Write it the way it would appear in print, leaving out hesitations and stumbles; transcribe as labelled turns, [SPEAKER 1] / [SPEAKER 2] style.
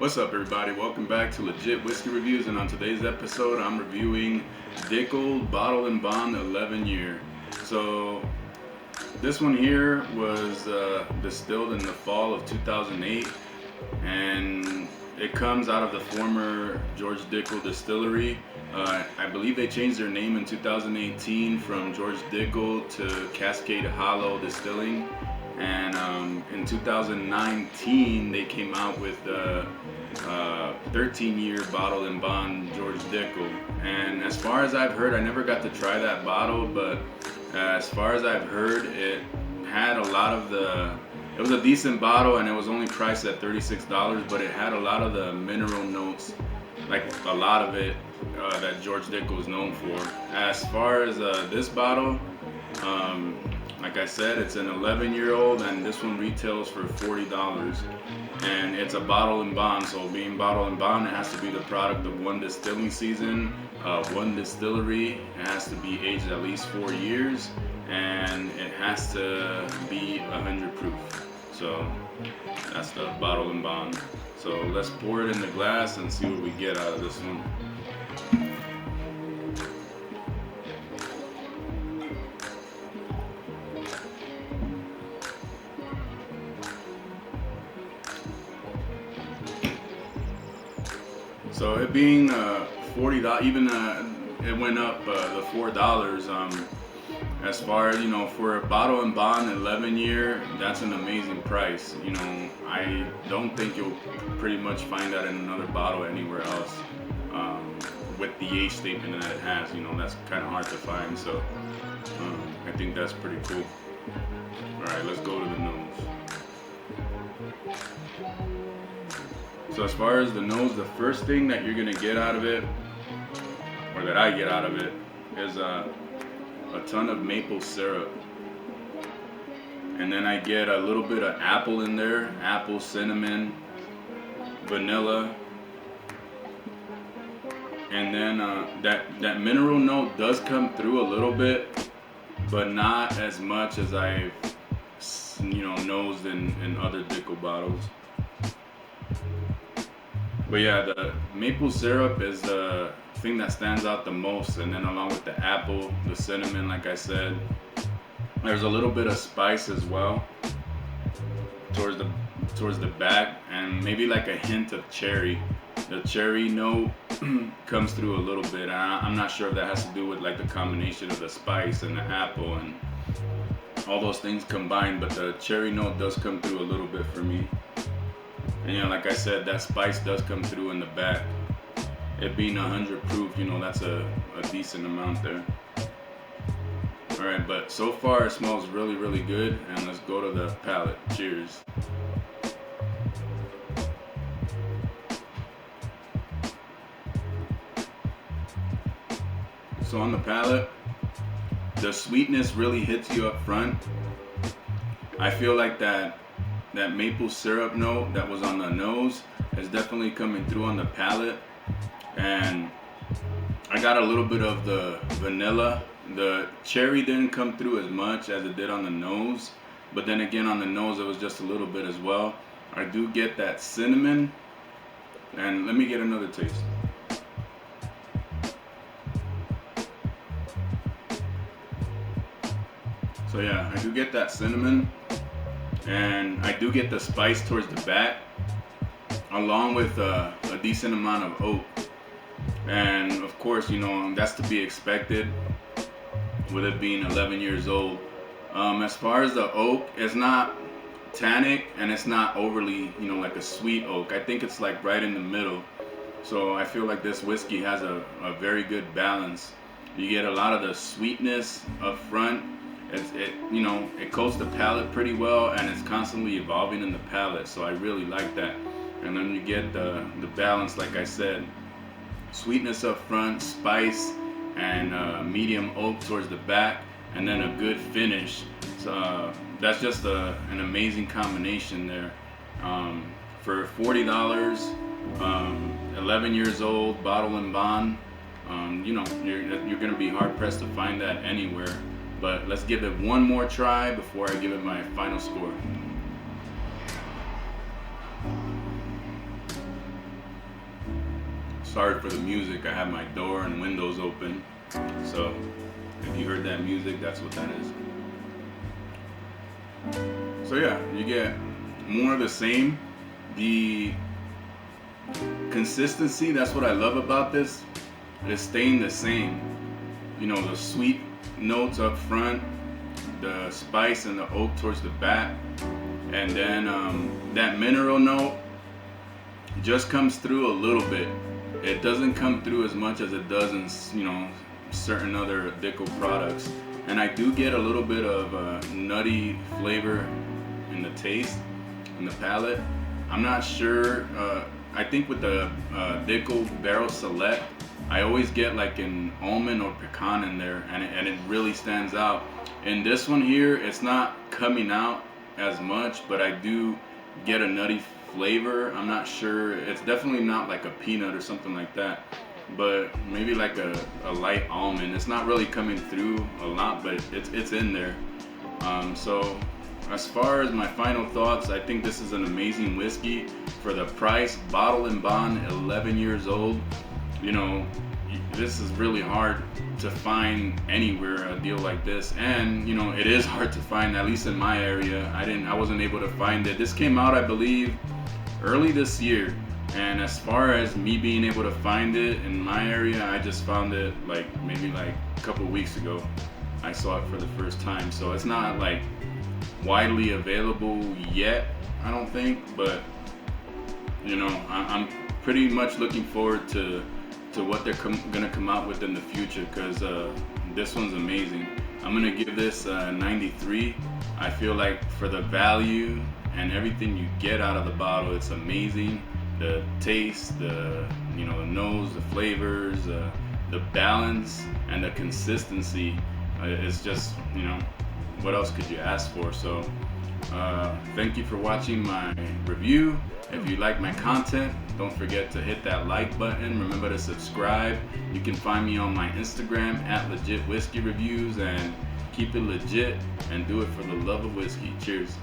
[SPEAKER 1] What's up, everybody? Welcome back to Legit Whiskey Reviews, and on today's episode I'm reviewing Dickel Bottle and Bond 11 year. So this one here was distilled in the fall of 2008, and it comes out of the former George Dickel distillery. I believe they changed their name in 2018 from George Dickel to Cascade Hollow Distilling. And in 2019 they came out with the 13-year Bottle and Bond George Dickel. And as far as I've heard, I never got to try that bottle, but as far as I've heard, it had a lot of it was a decent bottle, and it was only priced at $36, but it had a lot of the mineral notes, like a lot of it that George Dickel is known for. As far as this bottle, like I said, it's an 11-year-old, and this one retails for $40. And it's a bottle and bond, so being bottle and bond, it has to be the product of one distilling season, one distillery. It has to be aged at least 4 years, and it has to be 100 proof. So that's the bottle and bond. So let's pour it in the glass and see what we get out of this one. So it being $40, even it went up the $4. As far as, for a bottle and bond 11 year, that's an amazing price. I don't think you'll pretty much find that in another bottle anywhere else. With the age statement that it has, that's kind of hard to find. So I think that's pretty cool. All right, let's go to the nose. So as far as the nose, the first thing that you're gonna get out of it, or that I get out of it, is a ton of maple syrup. And then I get a little bit of apple in there, apple, cinnamon, vanilla. And then that mineral note does come through a little bit, but not as much as I've nosed in other Dickel bottles. But yeah, the maple syrup is the thing that stands out the most, and then along with the apple, the cinnamon, like I said, there's a little bit of spice as well towards the back, and maybe like a hint of cherry. The cherry note comes through a little bit. I'm not sure if that has to do with like the combination of the spice and the apple and all those things combined, but the cherry note does come through a little bit for me. And like I said, that spice does come through in the back. It being 100 proof, that's a decent amount there. Alright, but so far it smells really, really good. And let's go to the palate. Cheers. So on the palate, the sweetness really hits you up front. I feel like that maple syrup note that was on the nose is definitely coming through on the palate, and I got a little bit of the vanilla. The cherry didn't come through as much as it did on the nose, but then again on the nose it was just a little bit as well. I do get that cinnamon, and let me get another taste. So yeah, I do get that cinnamon, and I do get the spice towards the back, along with a decent amount of oak. And of course, that's to be expected with it being 11 years old. As far as the oak, it's not tannic and it's not overly, like a sweet oak. I think it's like right in the middle. So I feel like this whiskey has a very good balance. You get a lot of the sweetness up front. It coats the palate pretty well, and it's constantly evolving in the palate, so I really like that. And then you get the balance, like I said, sweetness up front, spice, and medium oak towards the back, and then a good finish. So that's just an amazing combination there. For $40, 11 years old, bottle and bond, you're gonna be hard pressed to find that anywhere. But let's give it one more try before I give it my final score. Sorry for the music. I have my door and windows open, so if you heard that music, that's what that is. So yeah, you get more of the same. The consistency, that's what I love about this, is staying the same. You know, the sweet notes up front, the spice and the oak towards the back, and then that mineral note just comes through a little bit. It doesn't come through as much as it does in, you know, certain other Dickel products. And I do get a little bit of nutty flavor in the taste, in the palate. I'm not sure. I think with the Dickel Barrel Select, I always get like an almond or pecan in there, and it really stands out. In this one here, it's not coming out as much, but I do get a nutty flavor. I'm not sure. It's definitely not like a peanut or something like that, but maybe like a light almond. It's not really coming through a lot, but it's in there. So as far as my final thoughts, I think this is an amazing whiskey for the price. Bottle and bond, 11 years old. You know, this is really hard to find anywhere, a deal like this, and you know, it is hard to find, at least in my area. I wasn't able to find it. This came out, I believe, early this year, and as far as me being able to find it in my area, I just found it like maybe like a couple weeks ago. I saw it for the first time, so it's not like widely available yet, I don't think, but you know, I'm pretty much looking forward to what they're gonna come out with in the future, because this one's amazing. I'm gonna give this 93. I feel like for the value and everything you get out of the bottle, it's amazing. The taste, the nose, the flavors, the balance, and the consistency is just, you know, what else could you ask for? So thank you for watching my review. If you like my content, don't forget to hit that like button. Remember to subscribe. You can find me on my Instagram at LegitWhiskeyReviews, and keep it legit and do it for the love of whiskey. Cheers.